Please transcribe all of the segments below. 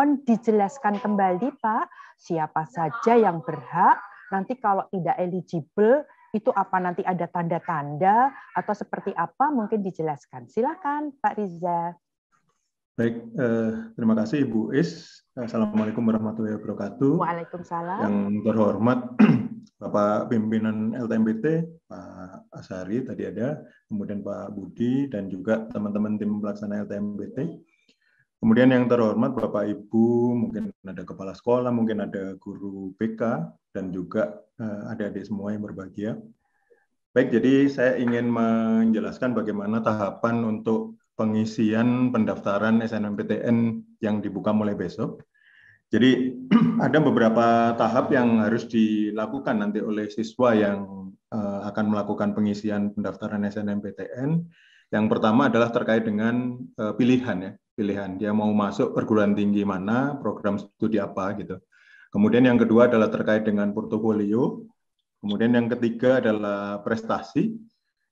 mohon dijelaskan kembali Pak, siapa saja yang berhak, nanti kalau tidak eligible, itu apa nanti ada tanda-tanda atau seperti apa mungkin dijelaskan. Silakan Pak Riza. Baik, terima kasih Ibu Is. Assalamualaikum warahmatullahi wabarakatuh. Waalaikumsalam. Yang terhormat Bapak Pimpinan LTMPT, Pak Asari tadi ada, kemudian Pak Budi, dan juga teman-teman tim pelaksana LTMPT. Kemudian yang terhormat Bapak Ibu, mungkin ada kepala sekolah, mungkin ada guru BK, dan juga adik-adik semua yang berbahagia. Baik, jadi saya ingin menjelaskan bagaimana tahapan untuk pengisian pendaftaran SNMPTN yang dibuka mulai besok. Jadi ada beberapa tahap yang harus dilakukan nanti oleh siswa yang akan melakukan pengisian pendaftaran SNMPTN. Yang pertama adalah terkait dengan pilihan ya, pilihan dia mau masuk perguruan tinggi mana, program studi apa gitu. Kemudian yang kedua adalah terkait dengan portofolio. Kemudian yang ketiga adalah prestasi.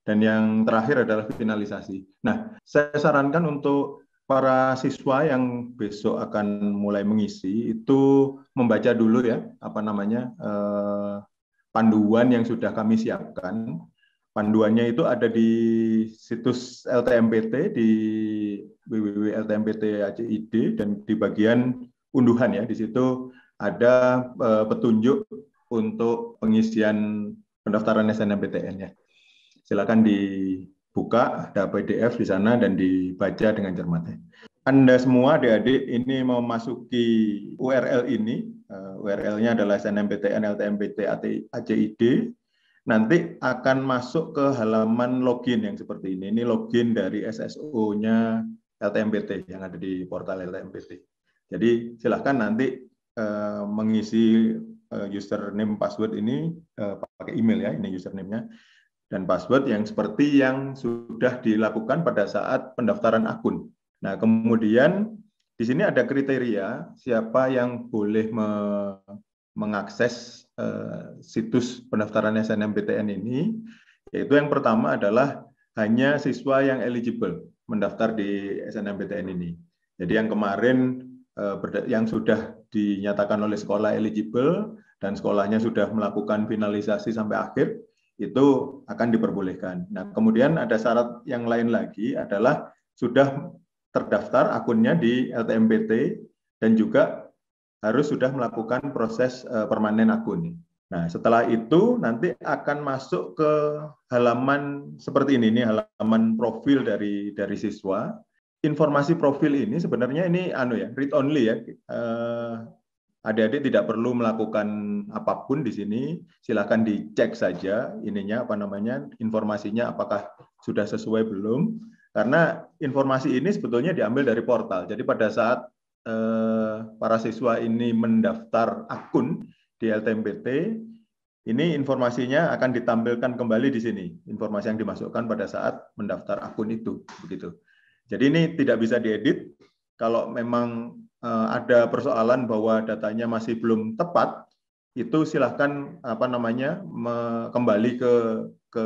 Dan yang terakhir adalah finalisasi. Nah, saya sarankan untuk para siswa yang besok akan mulai mengisi itu membaca dulu ya, panduan yang sudah kami siapkan. Panduannya itu ada di situs LTMPT di www.ltmpt.ac.id dan di bagian unduhan ya, di situ ada petunjuk untuk pengisian pendaftaran SNMPTN ya. Silakan dibuka, ada PDF di sana dan dibaca dengan cermat. Anda semua adik-adik ini memasuki URL ini, URL-nya adalah SNMPTN LTMPT ACID, nanti akan masuk ke halaman login yang seperti ini. Ini login dari SSO-nya LTMPT yang ada di portal LTMPT. Jadi silakan nanti mengisi username password ini pakai email ya, ini username-nya. Dan password yang seperti yang sudah dilakukan pada saat pendaftaran akun. Nah, kemudian di sini ada kriteria siapa yang boleh mengakses situs pendaftaran SNMPTN ini, yaitu yang pertama adalah hanya siswa yang eligible mendaftar di SNMPTN ini. Jadi yang kemarin yang sudah dinyatakan oleh sekolah eligible dan sekolahnya sudah melakukan finalisasi sampai akhir, itu akan diperbolehkan. Nah, kemudian ada syarat yang lain lagi adalah sudah terdaftar akunnya di LTMPT dan juga harus sudah melakukan proses permanen akun. Nah, setelah itu nanti akan masuk ke halaman seperti ini halaman profil dari siswa. Informasi profil ini sebenarnya ini read only ya. Adik-adik tidak perlu melakukan apapun di sini, silakan dicek saja informasinya apakah sudah sesuai belum, karena informasi ini sebetulnya diambil dari portal. Jadi pada saat para siswa ini mendaftar akun di LTMPT, ini informasinya akan ditampilkan kembali di sini, informasi yang dimasukkan pada saat mendaftar akun itu, begitu. Jadi ini tidak bisa diedit. Kalau memang ada persoalan bahwa datanya masih belum tepat, itu silahkan kembali ke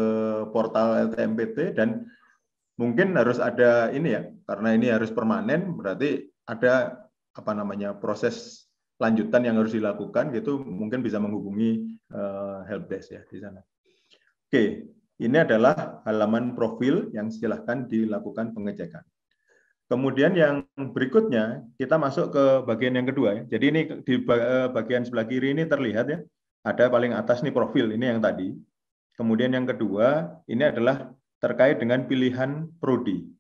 portal LTMPT dan mungkin harus ada ini ya, karena ini harus permanen, berarti ada proses lanjutan yang harus dilakukan gitu, mungkin bisa menghubungi helpdesk ya di sana. Oke, ini adalah halaman profil yang silahkan dilakukan pengecekan. Kemudian yang berikutnya kita masuk ke bagian yang kedua ya. Jadi ini di bagian sebelah kiri ini terlihat ya, ada paling atas nih profil, ini yang tadi. Kemudian yang kedua ini adalah terkait dengan pilihan prodi.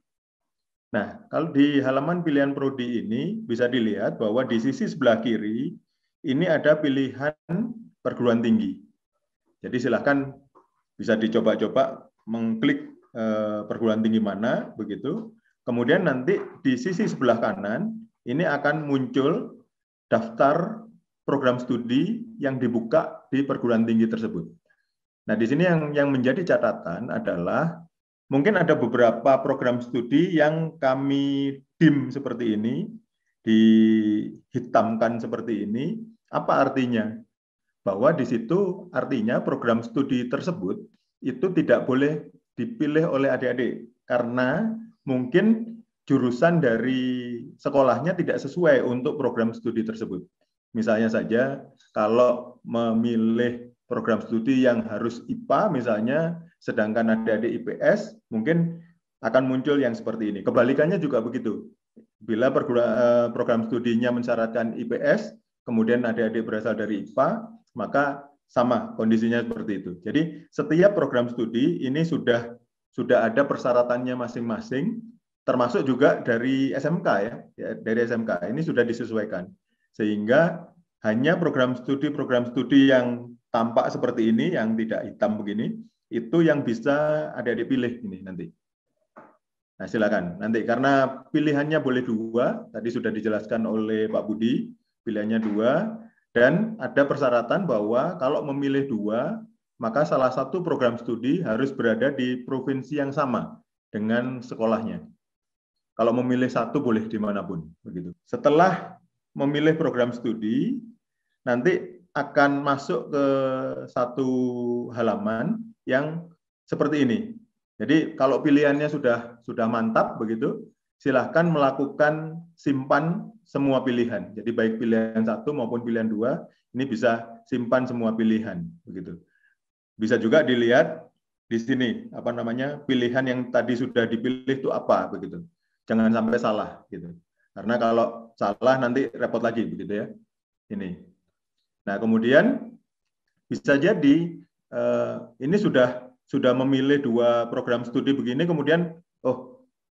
Nah, kalau di halaman pilihan prodi ini bisa dilihat bahwa di sisi sebelah kiri ini ada pilihan perguruan tinggi. Jadi silakan bisa dicoba-coba mengklik perguruan tinggi mana begitu. Kemudian nanti di sisi sebelah kanan ini akan muncul daftar program studi yang dibuka di perguruan tinggi tersebut. Nah, di sini yang menjadi catatan adalah mungkin ada beberapa program studi yang kami dim seperti ini, dihitamkan seperti ini. Apa artinya? Bahwa di situ artinya program studi tersebut itu tidak boleh dipilih oleh adik-adik karena mungkin jurusan dari sekolahnya tidak sesuai untuk program studi tersebut. Misalnya saja, kalau memilih program studi yang harus IPA misalnya, sedangkan adik-adik IPS, mungkin akan muncul yang seperti ini. Kebalikannya juga begitu. Bila program studinya mensyaratkan IPS, kemudian adik-adik berasal dari IPA, maka sama kondisinya seperti itu. Jadi setiap program studi ini sudah ada persyaratannya masing-masing, termasuk juga dari SMK ya, dari SMK ini sudah disesuaikan. Sehingga hanya program studi yang tampak seperti ini, yang tidak hitam begini, itu yang bisa adik-adik pilih ini nanti. Nah, silakan. Nanti karena pilihannya boleh 2, tadi sudah dijelaskan oleh Pak Budi, pilihannya 2, dan ada persyaratan bahwa kalau memilih 2, maka salah satu program studi harus berada di provinsi yang sama dengan sekolahnya. Kalau memilih 1 boleh dimanapun, begitu. Setelah memilih program studi, nanti akan masuk ke satu halaman yang seperti ini. Jadi kalau pilihannya sudah mantap begitu, silahkan melakukan simpan semua pilihan. Jadi baik pilihan 1 maupun pilihan 2, ini bisa simpan semua pilihan begitu. Bisa juga dilihat di sini apa namanya pilihan yang tadi sudah dipilih itu apa begitu. Jangan sampai salah gitu. Karena kalau salah nanti repot lagi begitu ya. Ini. Nah, kemudian bisa jadi ini sudah memilih 2 program studi begini, kemudian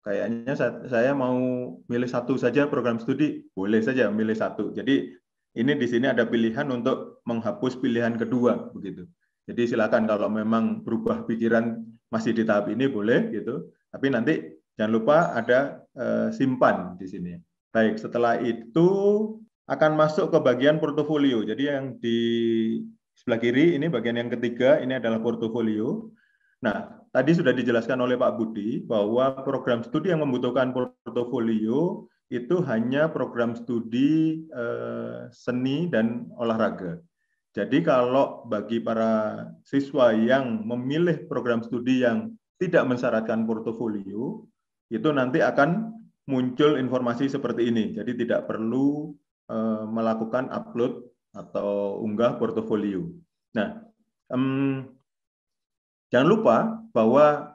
kayaknya saya mau milih 1 saja program studi, boleh saja milih 1. Jadi ini di sini ada pilihan untuk menghapus pilihan kedua begitu. Jadi silakan kalau memang berubah pikiran masih di tahap ini boleh gitu. Tapi nanti jangan lupa ada simpan di sini. Baik, setelah itu akan masuk ke bagian portofolio. Jadi yang di sebelah kiri ini bagian yang ketiga, ini adalah portofolio. Nah, tadi sudah dijelaskan oleh Pak Budi bahwa program studi yang membutuhkan portofolio itu hanya program studi seni dan olahraga. Jadi kalau bagi para siswa yang memilih program studi yang tidak mensyaratkan portofolio, itu nanti akan muncul informasi seperti ini. Jadi tidak perlu melakukan upload atau unggah portofolio. Nah, jangan lupa bahwa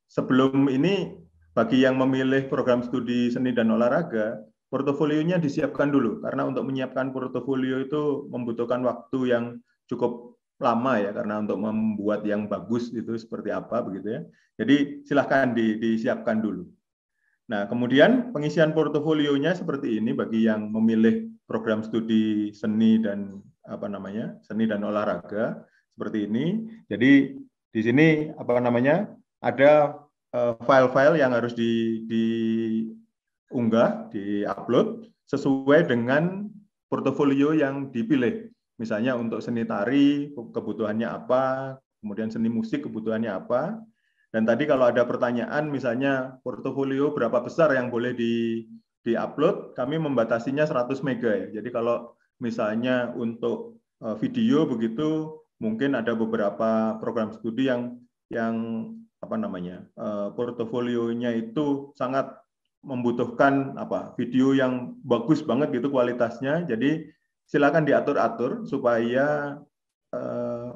sebelum ini bagi yang memilih program studi seni dan olahraga, portofolionya disiapkan dulu, karena untuk menyiapkan portofolio itu membutuhkan waktu yang cukup lama ya, karena untuk membuat yang bagus itu seperti apa begitu ya. Jadi silahkan disiapkan dulu. Nah, kemudian pengisian portofolionya seperti ini bagi yang memilih program studi seni dan seni dan olahraga seperti ini. Jadi di sini ada file-file yang harus diunggah, di-upload sesuai dengan portofolio yang dipilih. Misalnya untuk seni tari kebutuhannya apa, kemudian seni musik kebutuhannya apa. Dan tadi kalau ada pertanyaan misalnya portofolio berapa besar yang boleh di-upload, kami membatasinya 100 mega ya. Jadi kalau misalnya untuk video begitu, mungkin ada beberapa program studi yang portofolionya itu sangat membutuhkan video yang bagus banget gitu kualitasnya. Jadi silakan diatur-atur supaya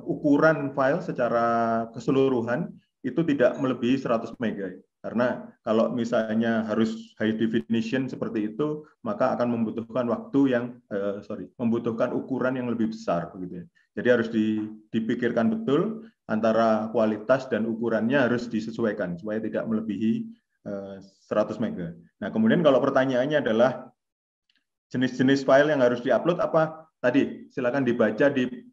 ukuran file secara keseluruhan itu tidak melebihi 100 mega. Karena kalau misalnya harus high definition seperti itu, maka akan membutuhkan membutuhkan ukuran yang lebih besar begitu ya. Jadi harus dipikirkan betul antara kualitas dan ukurannya harus disesuaikan supaya tidak melebihi 100 mega. Nah, kemudian kalau pertanyaannya adalah jenis-jenis file yang harus diupload apa? Tadi silakan dibaca di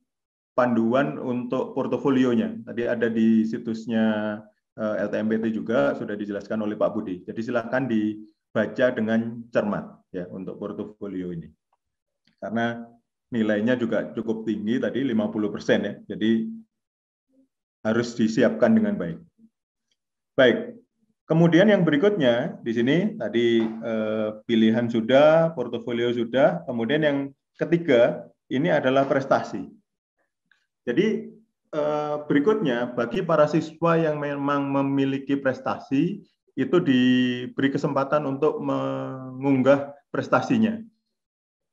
panduan untuk portofolionya. Tadi ada di situsnya LTMPT juga sudah dijelaskan oleh Pak Budi. Jadi silakan dibaca dengan cermat ya untuk portofolio ini. Karena nilainya juga cukup tinggi tadi 50% ya. Jadi harus disiapkan dengan baik. Baik. Kemudian yang berikutnya di sini tadi pilihan sudah, portofolio sudah. Kemudian yang ketiga ini adalah prestasi. Jadi berikutnya bagi para siswa yang memang memiliki prestasi itu diberi kesempatan untuk mengunggah prestasinya.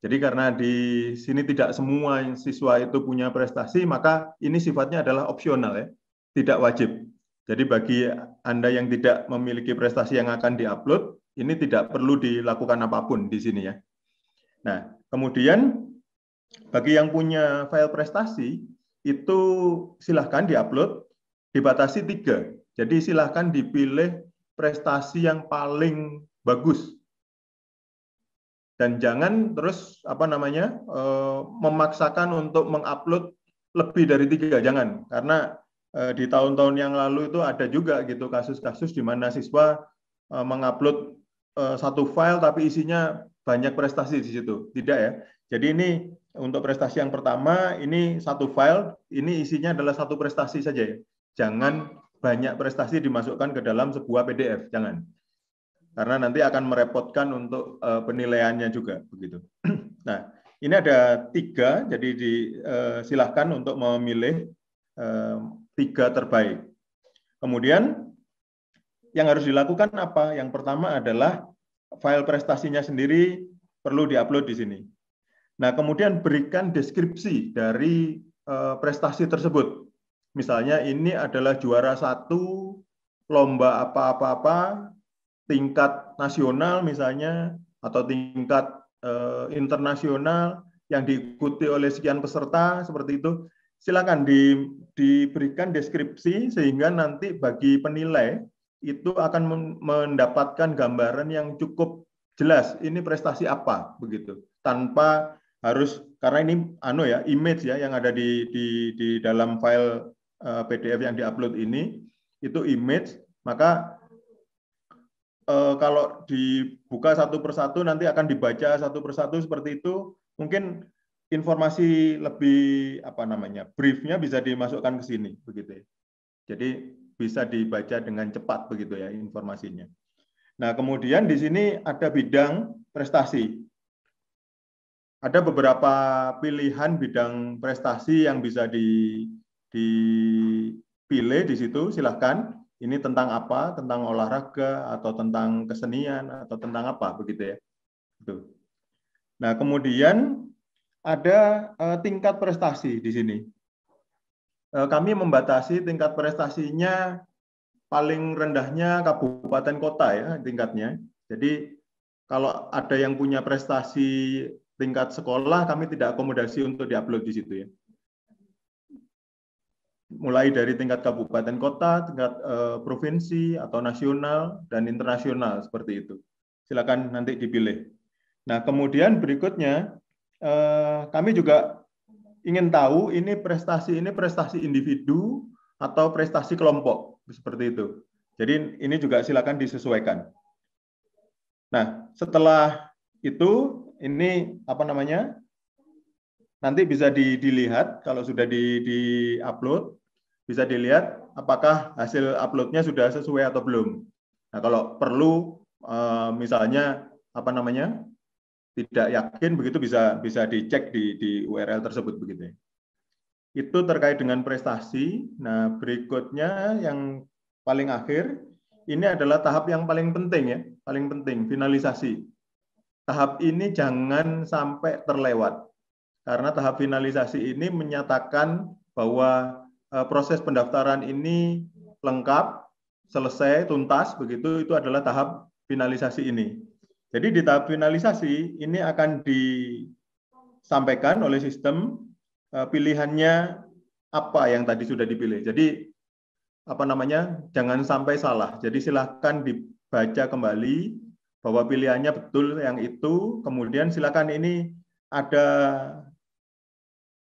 Jadi karena di sini tidak semua siswa itu punya prestasi, maka ini sifatnya adalah opsional ya, tidak wajib. Jadi bagi Anda yang tidak memiliki prestasi yang akan diupload, ini tidak perlu dilakukan apapun di sini ya. Nah, kemudian bagi yang punya file prestasi, itu silahkan diupload, dibatasi 3. Jadi silahkan dipilih prestasi yang paling bagus. Dan jangan terus memaksakan untuk mengupload lebih dari 3, jangan. Karena di tahun-tahun yang lalu itu ada juga gitu kasus-kasus di mana siswa mengupload satu file tapi isinya banyak prestasi di situ. Tidak ya. Jadi ini untuk prestasi yang pertama, ini satu file, ini isinya adalah satu prestasi saja ya. Jangan banyak prestasi dimasukkan ke dalam sebuah PDF, jangan. Karena nanti akan merepotkan untuk penilaiannya juga begitu. Nah, ini ada 3, jadi silahkan untuk memilih 3 terbaik. Kemudian yang harus dilakukan apa? Yang pertama adalah file prestasinya sendiri perlu diupload di sini. Nah, kemudian berikan deskripsi dari prestasi tersebut. Misalnya ini adalah juara 1 lomba apa-apa-apa tingkat nasional misalnya atau tingkat internasional yang diikuti oleh sekian peserta seperti itu. Silakan diberikan deskripsi sehingga nanti bagi penilai itu akan mendapatkan gambaran yang cukup jelas ini prestasi apa begitu, tanpa harus, karena ini image ya yang ada di dalam file PDF yang diupload ini itu image, maka kalau dibuka satu persatu nanti akan dibaca satu persatu seperti itu, mungkin informasi lebih briefnya bisa dimasukkan ke sini begitu ya. Jadi bisa dibaca dengan cepat begitu ya informasinya. Nah, kemudian di sini ada bidang prestasi. Ada beberapa pilihan bidang prestasi yang bisa dipilih di situ, silahkan. Ini tentang apa? Tentang olahraga atau tentang kesenian atau tentang apa begitu ya. Nah, kemudian ada tingkat prestasi di sini. Kami membatasi tingkat prestasinya paling rendahnya kabupaten kota ya tingkatnya. Jadi kalau ada yang punya prestasi tingkat sekolah, kami tidak akomodasi untuk diupload di situ ya. Mulai dari tingkat kabupaten kota, tingkat provinsi atau nasional dan internasional seperti itu. Silakan nanti dipilih. Nah, kemudian berikutnya kami juga ingin tahu ini prestasi individu atau prestasi kelompok seperti itu. Jadi ini juga silakan disesuaikan. Nah, setelah itu ini nanti bisa dilihat kalau sudah di-upload, bisa dilihat apakah hasil uploadnya sudah sesuai atau belum. Nah, kalau perlu misalnya tidak yakin begitu bisa dicek di URL tersebut begitu ya. Itu terkait dengan prestasi. Nah, berikutnya yang paling akhir ini adalah tahap yang paling penting ya, paling penting, finalisasi. Tahap ini jangan sampai terlewat. Karena tahap finalisasi ini menyatakan bahwa proses pendaftaran ini lengkap, selesai, tuntas begitu, itu adalah tahap finalisasi ini. Jadi di tahap finalisasi ini akan disampaikan oleh sistem pilihannya apa yang tadi sudah dipilih. Jadi jangan sampai salah. Jadi silahkan dibaca kembali bahwa pilihannya betul yang itu. Kemudian silakan ini ada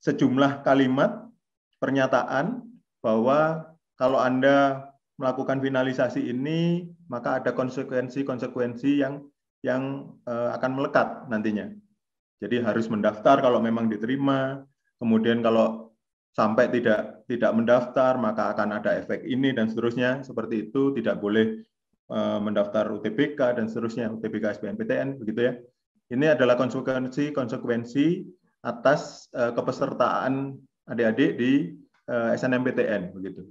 sejumlah kalimat pernyataan bahwa kalau Anda melakukan finalisasi ini maka ada konsekuensi yang akan melekat nantinya. Jadi harus mendaftar kalau memang diterima, kemudian kalau sampai tidak mendaftar maka akan ada efek ini dan seterusnya, seperti itu, tidak boleh mendaftar UTBK dan seterusnya, UTBK SBMPTN begitu ya. Ini adalah konsekuensi atas kepesertaan adik-adik di SNMPTN begitu.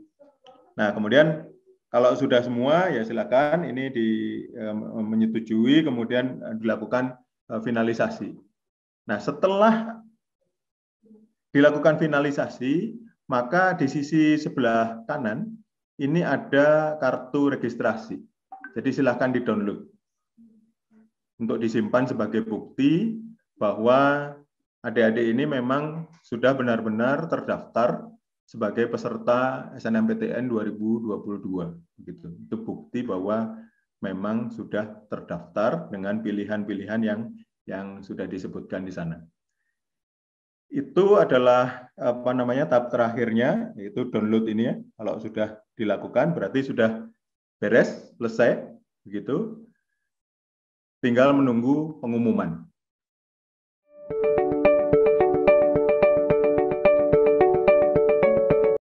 Nah, kemudian Kalau sudah semua, ya silakan ini menyetujui, kemudian dilakukan finalisasi. Nah, setelah dilakukan finalisasi, maka di sisi sebelah kanan ini ada kartu registrasi. Jadi silakan di-download untuk disimpan sebagai bukti bahwa adik-adik ini memang sudah benar-benar terdaftar sebagai peserta SNMPTN 2022. Begitu. Itu bukti bahwa memang sudah terdaftar dengan pilihan-pilihan yang sudah disebutkan di sana. Itu adalah tahap terakhirnya, yaitu download ini ya. Kalau sudah dilakukan berarti sudah beres, selesai, begitu. Tinggal menunggu pengumuman.